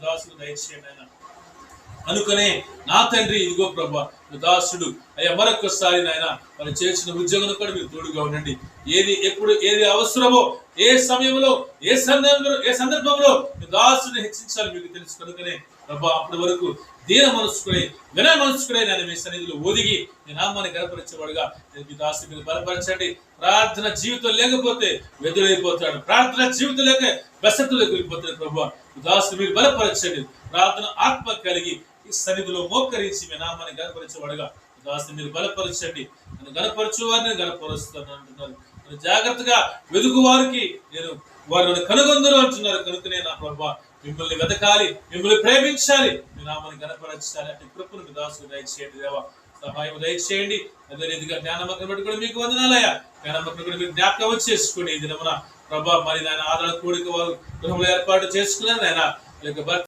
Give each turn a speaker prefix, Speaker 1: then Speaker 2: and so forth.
Speaker 1: దాసుడు దయచేయండి ఆయన. అనుకనే నా తండ్రి ఇదిగో ప్రభా దాసుడు అయ్యా మరొకసారి నాయన వాళ్ళు చేసిన ఉద్యోగం కూడా మీరు తోడుగా ఉండండి. ఏది ఎప్పుడు ఏది అవసరమో ఏ సమయంలో ఏ సందర్భంలో దాసుని హెచ్చించాలి మీకు తెలుసు కనుకనే ప్రభా అప్పటి వరకు దీన మనస్కుడై వినయ మనస్కుడై నేను మీ సన్నిధిలో ఒదిగి మీ నామాన్ని గణపరిచేవాడుగా మీ దాసుని మీరు బలపరచండి. ప్రార్థన జీవితం లేకపోతే వెదురైపోతాడు, ప్రార్థన జీవితం లేక బెసతులకు వెళ్ళిపోతాడు. ప్రభా దాసుని మీరు బలపరచండి. ప్రార్థన ఆత్మ కలిగి ఈ సన్నిధిలో మోకరించి మీ నామాన్ని గణపరిచేవాడుగా దాసుని మీరు బలపరచండి. నన్ను గణపరచు వారిని గణపరుస్తాను అంటున్నారు. జాగ్రత్తగా వెదుగు వారికి నేను వారిని కనుగొందరు అంటున్నారు. కనుకనే నా ప్రభా మిమ్మల్ని వెతకాలి, మిమ్మల్ని ప్రేమించాలి, మీ నామాన్ని గణపరచాలి అంటే కృపను మీ దాసుకు దయచేయండి. దేవా సహాయం దయచేయండి. అదే రీతిగా జ్ఞానమగ్నం బట్టి కూడా మీకు వందనాలయ్యా. జ్ఞానమగ్నం కూడా మీరు జ్ఞాపకం చేసుకోండి. ఈ దినమున ప్రభా మరి నాయన ఆదరణ కూడిక వారు గృహంలో ఏర్పాటు చేసుకున్నారు. ఆయన